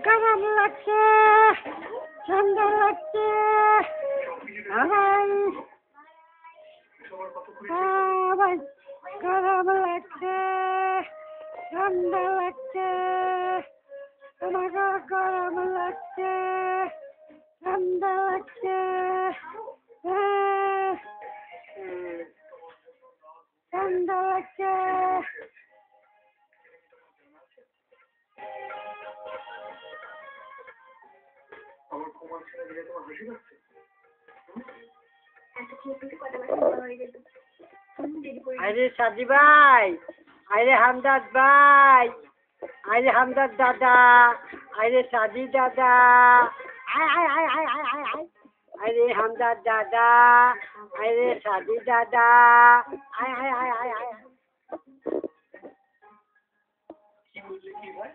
খারাপ লাগছে, ঠান্ডা লাগছে, ভাই খারাপ লাগছে, ঠান্ডা লাগছে, আমাকে গরম লাগছে, ঠান্ডা লাগছে, ঠান্ডা লাগছে। আরে সাজি ভাই, আরে হামদাদ ভাই, আরে হামদাদ দাদা, আরে সাজি দাদা, আয় আয় আয় আয় আয় আয় আয়, আরে হামদাদ দাদা, আরে সাজি দাদা, আয় আয় আয় আয় আয়। কি বললি কি ভাই?